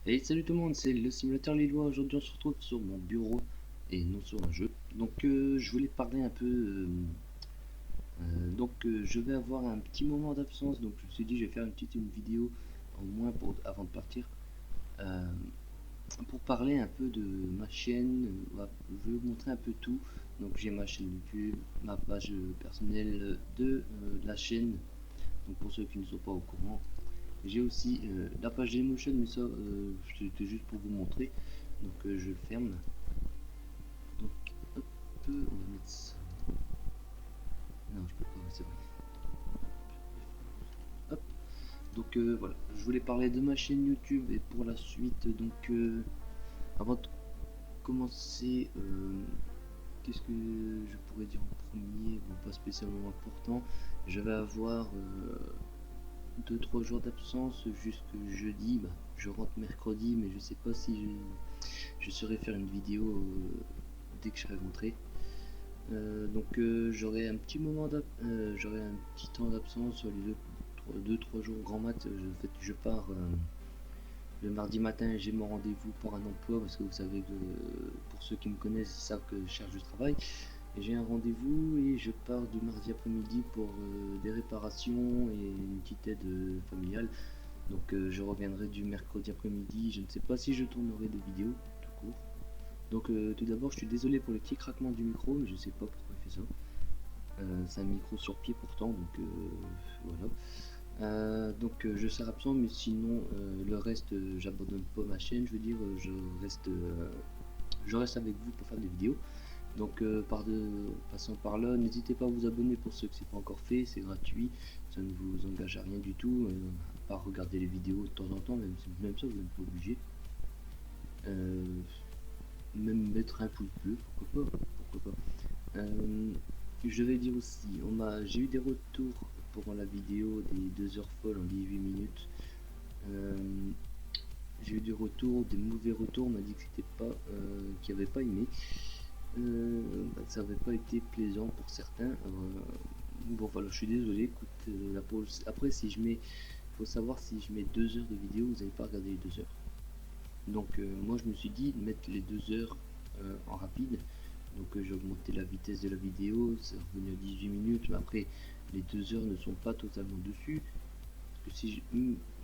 Et salut tout le monde, c'est le simulateur lillois. Aujourd'hui on se retrouve sur mon bureau et non sur un jeu. Je voulais parler un peu. Je vais avoir un petit moment d'absence, donc je me suis dit je vais faire une vidéo au moins avant de partir. euh, pour parler un peu de ma chaîne. Je vais vous montrer un peu tout. Donc j'ai ma chaîne YouTube, ma page personnelle de la chaîne. Donc pour ceux qui ne sont pas au courant. J'ai aussi la page Dailymotion, mais ça c'était juste pour vous montrer. Je le ferme. Donc hop, on va mettre ça. Non, je peux pas, c'est bon. Hop. Voilà, je voulais parler de ma chaîne YouTube et pour la suite. Avant de commencer, qu'est-ce que je pourrais dire en premier? Bon, pas spécialement important. Je vais avoir 2-3 jours d'absence jusque jeudi. Bah, je rentre mercredi, mais je sais pas si je saurai faire une vidéo dès que je serai rentré. J'aurai un petit j'aurai un petit temps d'absence sur les 2-3 jours grand mat. Je pars le mardi matin. J'ai mon rendez-vous pour un emploi parce que vous savez que pour ceux qui me connaissent, ils savent que je cherche du travail. Et j'ai un rendez-vous et je pars du mardi après-midi pour des réparations et une petite aide familiale. Je reviendrai du mercredi après-midi. Je ne sais pas si je tournerai des vidéos tout court. Tout d'abord, je suis désolé pour le petit craquement du micro, mais je sais pas pourquoi il fait ça. C'est un micro sur pied pourtant, voilà. Je serai absent, mais sinon le reste, j'abandonne pas ma chaîne. Je veux dire, je reste avec vous pour faire des vidéos. Passant par là, n'hésitez pas à vous abonner pour ceux que c'est pas encore fait, c'est gratuit, ça ne vous engage à rien du tout, à part regarder les vidéos de temps en temps, même ça vous n'êtes pas obligé. Euh, Même mettre un pouce bleu, pourquoi pas. Je vais dire aussi, j'ai eu des retours pour la vidéo des 2 heures folles en 18 minutes. Euh, j'ai eu des retours, des mauvais retours, on m'a dit que c'était pas, qu'ils n'avaient pas aimé. Ça n'avait pas été plaisant pour certains. Bon voilà, je suis désolé. Écoute, après si je mets, faut savoir si je mets 2 heures de vidéo, vous n'allez pas regarder les 2 heures. Moi je me suis dit de mettre les 2 heures en rapide. J'ai augmenté la vitesse de la vidéo, c'est revenu à 18 minutes, mais après les 2 heures ne sont pas totalement dessus. Parce que si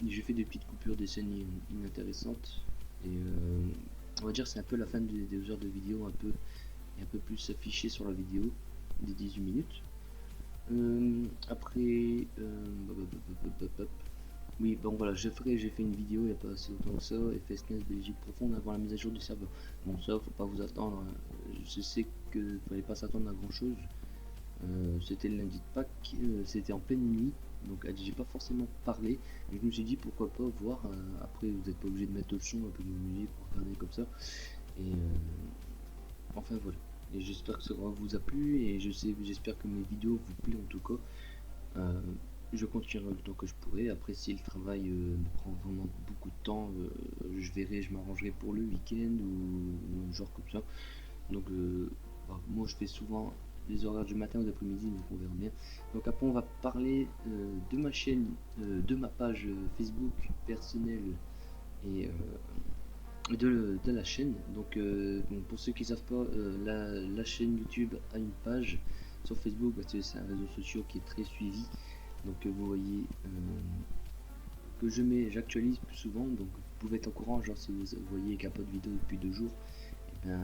je fais des petites coupures des scènes inintéressantes, et on va dire c'est un peu la fin des 2 heures de vidéo, et un peu plus affiché sur la vidéo des 18 minutes. Après, oui, bon voilà, j'ai fait une vidéo il n'y a pas assez longtemps que ça, FSNES Belgique profonde avant la mise à jour du serveur. Bon, ça, faut pas vous attendre, hein. Je sais que fallait pas s'attendre à grand chose. C'était le lundi de Pâques, c'était en pleine nuit, donc j'ai pas forcément parlé. Et je me suis dit pourquoi pas voir. Après, vous n'êtes pas obligé de mettre le son, un peu de musique pour regarder comme ça. Et enfin voilà. Et j'espère que ça vous a plu et j'espère que mes vidéos vous plaisent en tout cas. Euh, je continuerai le temps que je pourrai. Après, si le travail me prend vraiment beaucoup de temps, je verrai, je m'arrangerai pour le week-end ou un genre comme ça. Moi, je fais souvent les horaires du matin ou d'après-midi, donc on verra bien. Donc après, on va parler de ma chaîne, de ma page Facebook personnelle et de la chaîne. Pour ceux qui ne savent pas, la chaîne YouTube a une page sur Facebook, parce que c'est un réseau social qui est très suivi. Vous voyez que j'actualise plus souvent, donc vous pouvez être au courant. Genre si vous voyez qu'il n'y a pas de vidéo depuis 2 jours, et bien,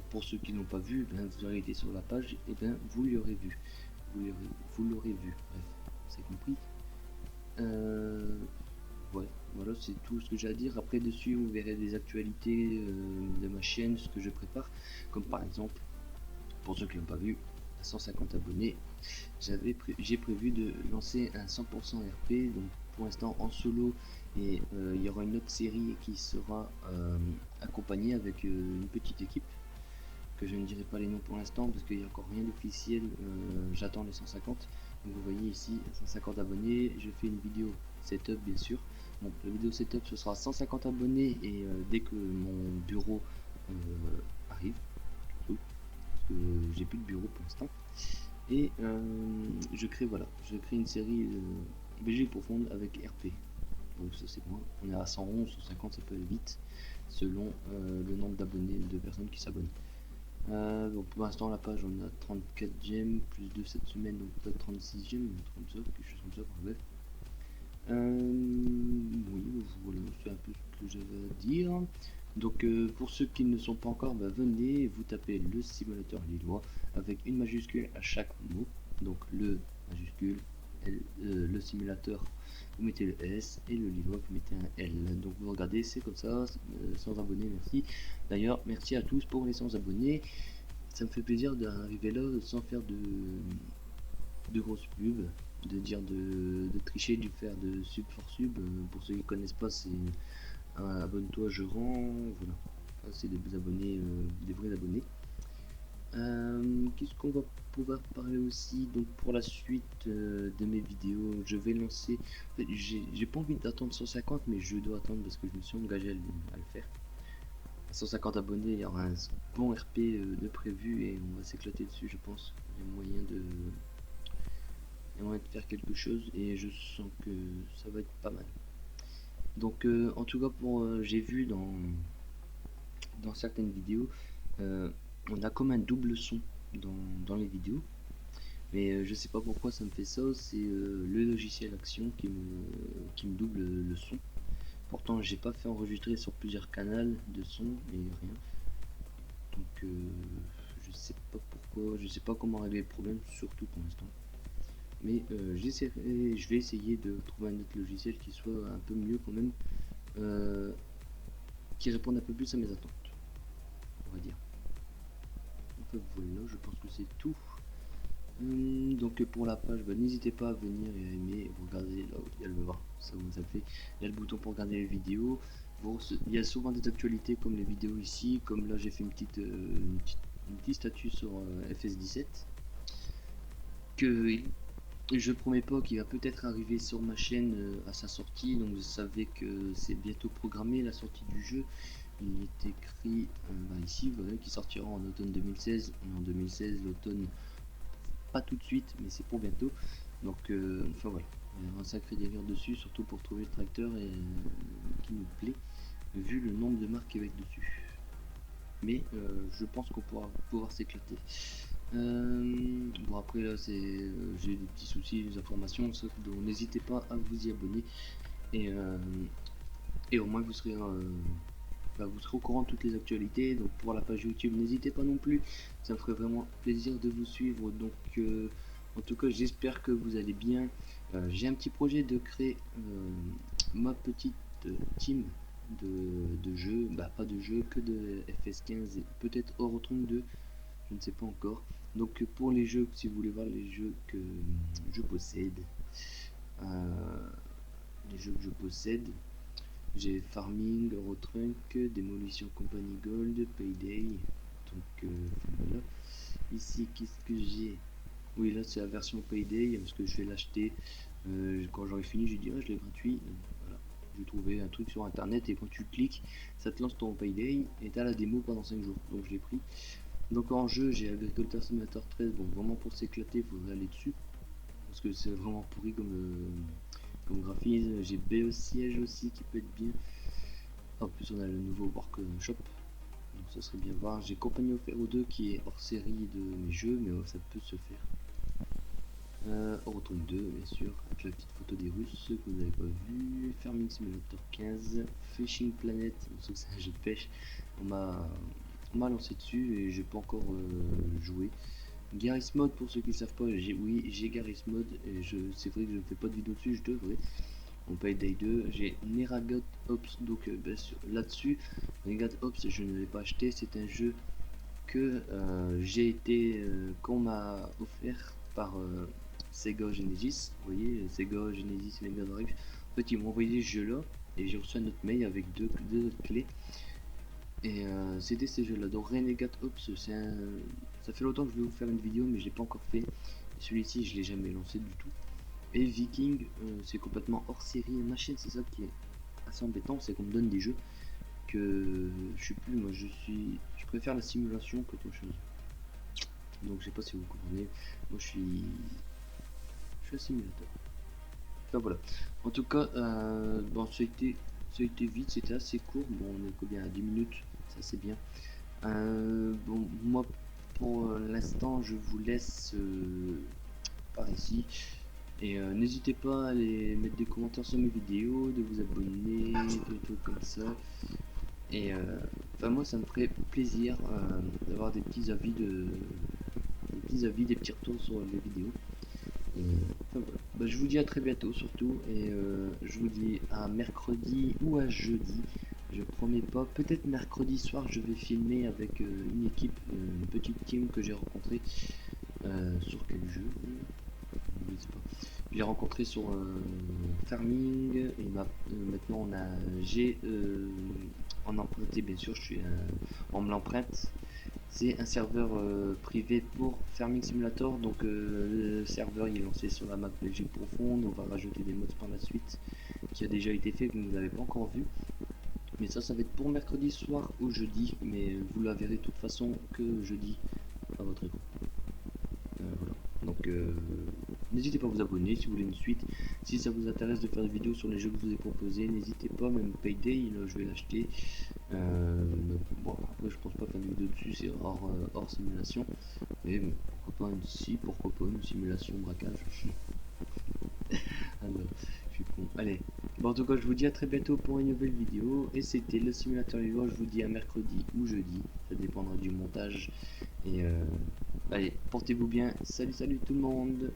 pour ceux qui n'ont pas vu, vous aurez été sur la page, et bien vous l'aurez vu. Vous l'aurez vu. Bref, c'est compris. Euh, Ouais, voilà, c'est tout ce que j'ai à dire. Après, dessus, vous verrez des actualités de ma chaîne, ce que je prépare. Comme par exemple, pour ceux qui n'ont pas vu, à 150 abonnés, j'ai prévu de lancer un 100% RP. Donc, pour l'instant, en solo. Et il y aura une autre série qui sera accompagnée avec une petite équipe. Que je ne dirai pas les noms pour l'instant parce qu'il n'y a encore rien d'officiel. J'attends les 150. Donc, vous voyez ici, 150 abonnés. Je fais une vidéo setup, bien sûr. Donc la vidéo setup ce sera 150 abonnés et dès que mon bureau arrive, surtout, parce que j'ai plus de bureau pour l'instant. Et je crée une série Belgique profonde avec RP. donc ça c'est bon. On est à 111, 150, ça peut aller vite selon le nombre d'abonnés, de personnes qui s'abonnent. Donc pour l'instant la page on a 34 gemmes, plus 2 cette semaine, donc peut-être 36 gemmes, quelque chose comme ça, bref. Oui, voilà, c'est un peu ce que j'avais à dire. Donc pour ceux qui ne sont pas encore, venez, vous tapez le simulateur lillois avec une majuscule à chaque mot. Donc le majuscule, le simulateur, vous mettez le S, et le lillois, vous mettez un L. Donc vous regardez, c'est comme ça, sans abonnés, merci. D'ailleurs, merci à tous pour les 100 abonnés. Ça me fait plaisir d'arriver là sans faire de grosses pubs, de dire de tricher, de faire de sub for sub. Pour ceux qui connaissent pas, c'est abonne-toi, je rends. Voilà, c'est des abonnés, des vrais abonnés. Qu'est-ce qu'on va pouvoir parler aussi? Donc pour la suite de mes vidéos, je vais lancer. En fait, j'ai pas envie d'attendre 150, mais je dois attendre parce que je me suis engagé à le faire. À 150 abonnés, il y aura un bon RP de prévu et on va s'éclater dessus, je pense. Il y a moyen de faire quelque chose et je sens que ça va être pas mal. Donc en tout cas pour j'ai vu dans certaines vidéos on a comme un double son dans les vidéos, mais je sais pas pourquoi ça me fait ça. C'est le logiciel Action qui me double le son. Pourtant j'ai pas fait enregistrer sur plusieurs canaux de son et rien, donc je sais pas pourquoi, je sais pas comment régler le problème, surtout pour l'instant. Mais je vais essayer de trouver un autre logiciel qui soit un peu mieux quand même, qui réponde un peu plus à mes attentes, on va dire. Enfin voilà, je pense que c'est tout. Donc pour la page, n'hésitez pas à venir et à aimer, vous regardez là où il y a le bras, ça vous a fait, il y a le bouton pour regarder les vidéos. Bon, il y a souvent des actualités comme les vidéos ici, comme là j'ai fait une petite statue sur FS17 que je promets pas qu'il va peut-être arriver sur ma chaîne à sa sortie, donc vous savez que c'est bientôt programmé la sortie du jeu. Il est écrit ici, voilà, qui sortira en automne 2016. On est en 2016, l'automne pas tout de suite, mais c'est pour bientôt. Donc enfin voilà, il y a un sacré délire dessus, surtout pour trouver le tracteur et qui nous plaît, vu le nombre de marques qu'il va être dessus. Mais je pense qu'on pourra pouvoir s'éclater. Bon après là j'ai des petits soucis, des informations, donc n'hésitez pas à vous y abonner et au moins vous serez au courant de toutes les actualités. Donc pour la page YouTube, n'hésitez pas non plus, ça me ferait vraiment plaisir de vous suivre. Donc en tout cas j'espère que vous allez bien. J'ai un petit projet de créer ma petite team de jeux, pas de jeux que de FS15 et peut-être Eurotron 2, je ne sais pas encore. Donc pour les jeux, si vous voulez voir les jeux que je possède, j'ai Farming, Eurotrunk, Demolition Company Gold, Payday. Donc voilà. Ici, qu'est-ce que j'ai? Oui, là c'est la version Payday parce que je vais l'acheter. Quand j'aurai fini, j'ai dit je l'ai gratuit. Voilà. J'ai trouvé un truc sur internet et quand tu cliques, ça te lance ton Payday et t'as la démo pendant 5 jours. Donc je l'ai pris. Donc en jeu, j'ai Agriculteur Simulator 13. Bon, vraiment pour s'éclater, il faudrait aller dessus parce que c'est vraiment pourri comme graphisme. J'ai BE Siège aussi qui peut être bien. En plus, on a le nouveau Workshop, donc ça serait bien voir. J'ai Compagnie of Hero 2 qui est hors série de mes jeux, mais ça peut se faire. Eurotron 2, bien sûr, avec la petite photo des Russes que vous n'avez pas vu. Farming Simulator 15, Fishing Planet, donc c'est un jeu de pêche. On m'a lancé dessus et j'ai pas encore joué. Garry's Mod, pour ceux qui ne savent pas, j'ai Garry's Mod et c'est vrai que je ne fais pas de vidéo dessus, je devrais. On paye Day 2, j'ai Neragot Ops, donc là-dessus, Neragot Ops je ne l'ai pas acheté, c'est un jeu que qu'on m'a offert par Sega Genesis, vous voyez, Sega Genesis Mega Drive. En fait ils m'ont envoyé ce jeu là et j'ai reçu un autre mail avec deux autres clés et c'était ces jeux là. Donc Renegade Ops, ça fait longtemps que je vais vous faire une vidéo mais je l'ai pas encore fait, celui-ci je l'ai jamais lancé du tout. Et Viking, c'est complètement hors série ma chaîne, c'est ça qui est assez embêtant, c'est qu'on me donne des jeux que je suis plus, moi je préfère la simulation qu'autre chose. Donc je sais pas si vous comprenez, moi je suis un simulateur. Enfin voilà. En tout cas, bon, ça a été vite, c'était assez court. Bon, on est combien à 10 minutes, ça c'est bien. Bon, moi pour l'instant, je vous laisse par ici. Et n'hésitez pas à aller mettre des commentaires sur mes vidéos, de vous abonner, des trucs comme ça. Et enfin moi ça me ferait plaisir d'avoir des petits avis des petits retours sur les vidéos. Et, enfin, voilà. Bah, je vous dis à très bientôt surtout et je vous dis à mercredi ou à jeudi. Je promets pas, peut-être mercredi soir je vais filmer avec une équipe, une petite team que j'ai rencontrée sur quel jeu? Je sais pas. Je l'ai rencontré sur Farming et maintenant j'ai en emprunté bien sûr, on me l'emprunte. C'est un serveur privé pour Farming Simulator, donc le serveur il est lancé sur la map Belgique profonde. On va rajouter des mods par la suite qui a déjà été fait que vous n'avez pas encore vu. Mais ça va être pour mercredi soir ou jeudi, mais vous la verrez de toute façon que jeudi à votre écran. Voilà. Donc n'hésitez pas à vous abonner si vous voulez une suite. Si ça vous intéresse de faire des vidéos sur les jeux que je vous ai proposés, n'hésitez pas, même Payday, je vais l'acheter. Bon, après je pense pas faire une vidéo dessus, c'est hors simulation. Mais bon, pourquoi pas une pourquoi pas une simulation braquage. Alors, je suis con. Allez, bon, en tout cas, je vous dis à très bientôt pour une nouvelle vidéo. Et c'était le simulateur vivant. Je vous dis à mercredi ou jeudi. Ça dépendra du montage. Et allez, portez-vous bien. Salut, salut tout le monde.